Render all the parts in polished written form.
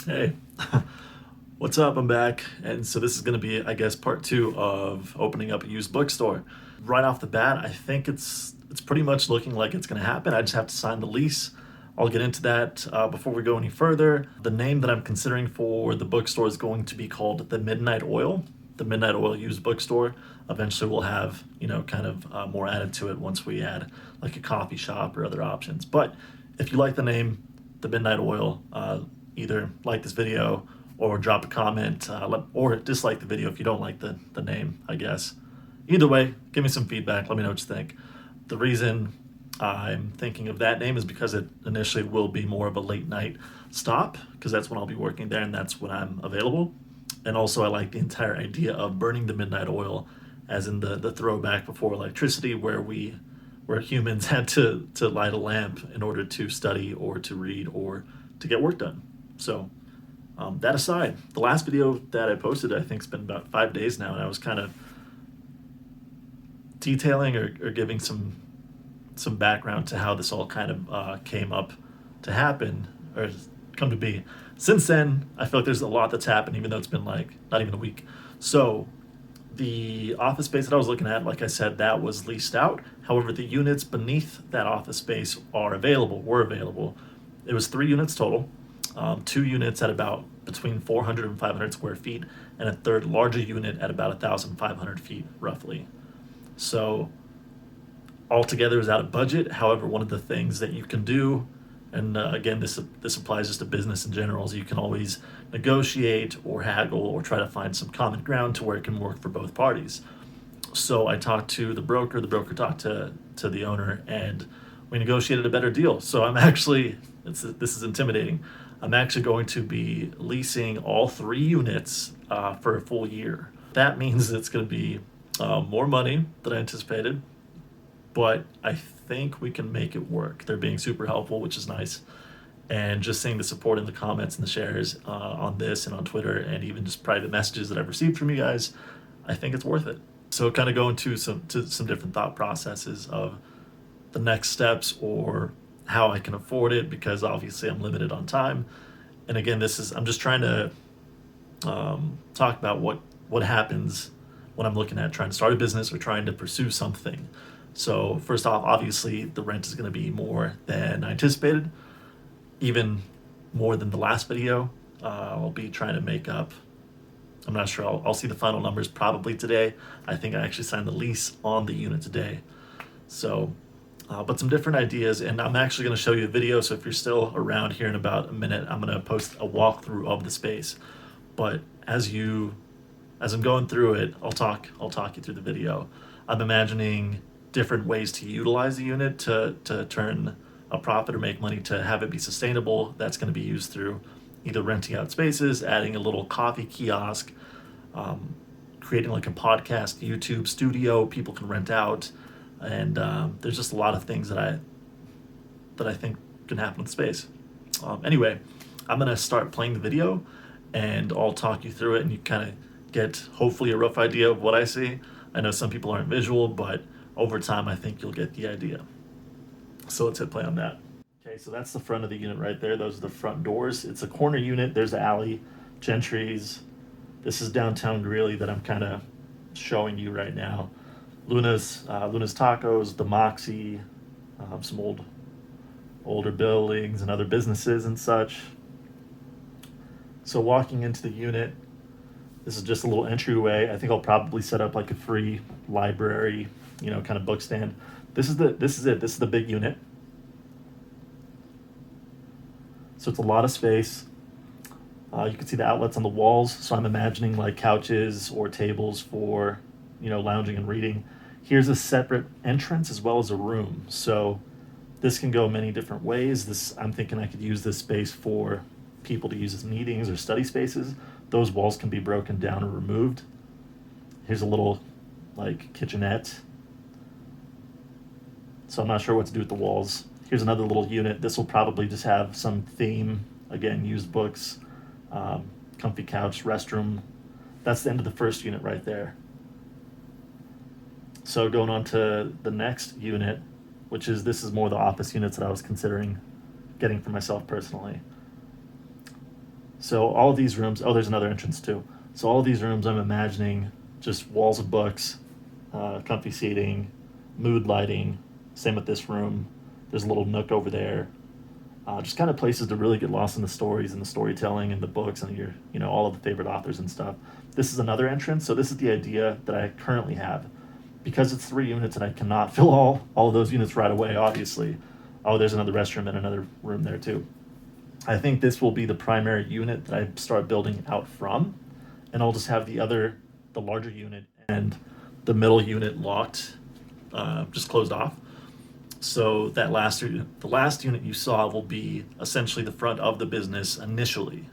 Hey, what's up? I'm back. And so this is going to be, I guess, part two of opening up a used bookstore. Right off the bat, I think it's pretty much looking like it's going to happen. I just have to sign the lease. I'll get into that before we go any further. The name that I'm considering for the bookstore is going to be called the Midnight Oil, the Midnight Oil Used Bookstore. Eventually, we'll have kind of more added to it once we add like a coffee shop or other options. But if you like the name, the Midnight Oil, either like this video or drop a comment or dislike the video if you don't like the name, I guess. Either way, give me some feedback. Let me know what you think. The reason I'm thinking of that name is because it initially will be more of a late night stop, because that's when I'll be working there and that's when I'm available. And also, I like the entire idea of burning the midnight oil, as in the throwback before electricity, where humans had to light a lamp in order to study or to read or to get work done. So that aside, the last video that I posted, I think, has been about 5 days now, and I was kind of detailing or giving some background to how this all kind of came up to happen or come to be. Since then, I feel like there's a lot that's happened, even though it's been like not even a week. So the office space that I was looking at, like I said, that was leased out. However, the units beneath that office space were available. It was 3 units total, 2 units at about between 400 and 500 square feet, and a third larger unit at about 1,500 feet, roughly. So altogether is out of budget. However, one of the things that you can do, and again, this applies just to business in general, is you can always negotiate or haggle or try to find some common ground to where it can work for both parties. So I talked to the broker talked to the owner, and we negotiated a better deal. So I'm actually, this is intimidating. I'm actually going to be leasing all 3 units for a full year. That means it's going to be more money than I anticipated, but I think we can make it work. They're being super helpful, which is nice. And just seeing the support in the comments and the shares on this and on Twitter, and even just private messages that I've received from you guys, I think it's worth it. So kind of go into some different thought processes of the next steps or how I can afford it, because obviously I'm limited on time. And again, I'm just trying to talk about what happens when I'm looking at trying to start a business or trying to pursue something. So first off, obviously the rent is going to be more than I anticipated, even more than the last video. I'll be trying to make up. I'm not sure. I'll see the final numbers probably today. I think I actually signed the lease on the unit today. So, but some different ideas, and I'm actually going to show you a video. So if you're still around here in about a minute, I'm going to post a walkthrough of the space. But as I'm going through it, I'll talk you through the video. I'm imagining different ways to utilize the unit to turn a profit or make money, to have it be sustainable. That's going to be used through either renting out spaces, adding a little coffee kiosk, creating like a podcast YouTube studio people can rent out, and there's just a lot of things that I think can happen with space. Anyway, I'm gonna start playing the video, and I'll talk you through it, and you kind of get hopefully a rough idea of what I see. I know some people aren't visual, but over time I think you'll get the idea. So let's hit play on that. Okay, so that's the front of the unit right there. Those are the front doors. It's a corner unit. There's the alley, Gentry's. This is downtown Greeley that I'm kind of showing you right now. Luna's Tacos, the Moxie, some older buildings and other businesses and such. So walking into the unit, this is just a little entryway. I think I'll probably set up like a free library, kind of book stand. This is it. This is the big unit. So it's a lot of space. You can see the outlets on the walls. So I'm imagining like couches or tables for, lounging and reading. Here's a separate entrance as well as a room. So this can go many different ways. I'm thinking I could use this space for people to use as meetings or study spaces. Those walls can be broken down or removed. Here's a little like kitchenette. So I'm not sure what to do with the walls. Here's another little unit. This will probably just have some theme. Again, used books, comfy couch, restroom. That's the end of the first unit right there. So going on to the next unit, this is more the office units that I was considering getting for myself personally. So all of these rooms, oh, there's another entrance too. So all of these rooms, I'm imagining just walls of books, comfy seating, mood lighting. Same with this room. There's a little nook over there. Just kind of places to really get lost in the stories and the storytelling and the books and your, all of the favorite authors and stuff. This is another entrance. So this is the idea that I currently have. Because it's 3 units and I cannot fill all of those units right away, obviously. Oh, there's another restroom and another room there too. I think this will be the primary unit that I start building out from, and I'll just have the larger unit and the middle unit locked, just closed off. So that the last unit you saw will be essentially the front of the business initially.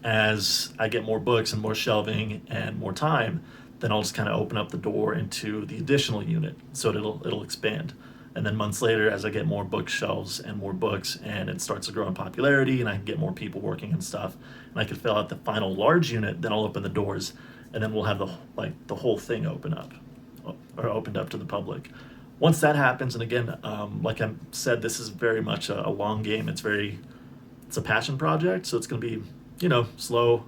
As I get more books and more shelving and more time, then I'll just kind of open up the door into the additional unit, so it'll expand. And then months later, as I get more bookshelves and more books, and it starts to grow in popularity, and I can get more people working and stuff, and I can fill out the final large unit, then I'll open the doors, and then we'll have the whole thing opened up to the public. Once that happens, and again, like I said, this is very much a long game. It's a passion project, so it's going to be slow.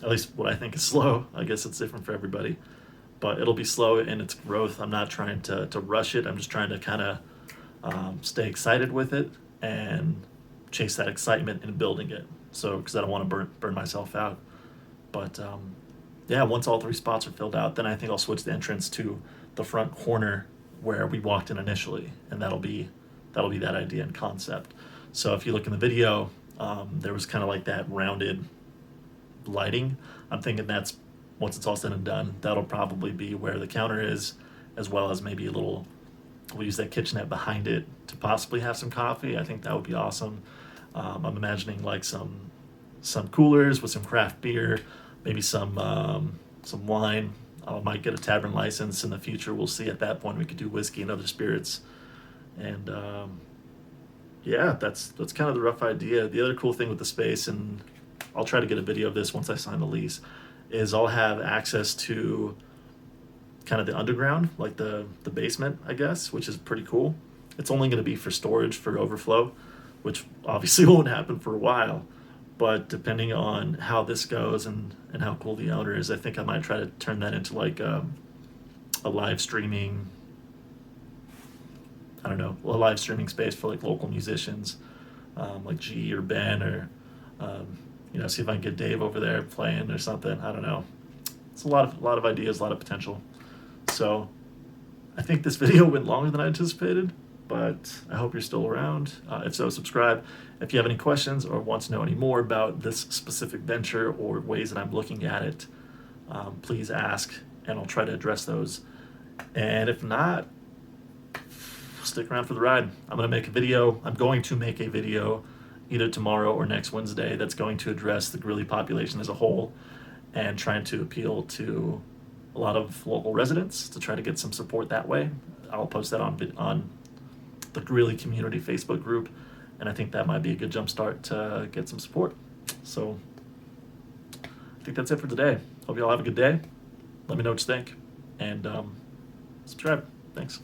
At least what I think is slow. I guess it's different for everybody, but it'll be slow in its growth. I'm not trying to rush it. I'm just trying to kind of stay excited with it and chase that excitement in building it. So, because I don't want to burn myself out. But yeah, once all 3 spots are filled out, then I think I'll switch the entrance to the front corner where we walked in initially, and that'll be that idea and concept. So if you look in the video, there was kind of like that rounded lighting. I'm thinking that's, once it's all said and done, that'll probably be where the counter is, as well as maybe we'll use that kitchenette behind it to possibly have some coffee. I think that would be awesome. I'm imagining like some coolers with some craft beer, maybe some wine. I might get a tavern license in the future. We'll see at that point. We could do whiskey and other spirits. And yeah, that's kind of the rough idea. The other cool thing with the space, and I'll try to get a video of this once I sign the lease, is I'll have access to kind of the underground, like the basement, I guess, which is pretty cool. It's only going to be for storage for overflow, which obviously won't happen for a while. But depending on how this goes and how cool the owner is, I think I might try to turn that into like a live streaming, I don't know, a live streaming space for like local musicians, like G or Ben, or see if I can get Dave over there playing or something. I don't know. It's a lot of ideas, a lot of potential. So I think this video went longer than I anticipated, but I hope you're still around. If so, subscribe. If you have any questions or want to know any more about this specific venture or ways that I'm looking at it, please ask, and I'll try to address those. And if not, stick around for the ride. I'm going to make a video either tomorrow or next Wednesday that's going to address the Greeley population as a whole and trying to appeal to a lot of local residents to try to get some support that way. I'll post that on the Greeley community Facebook group, and I think that might be a good jump start to get some support. So I think that's it for today. Hope you all have a good day. Let me know what you think, and subscribe. Thanks.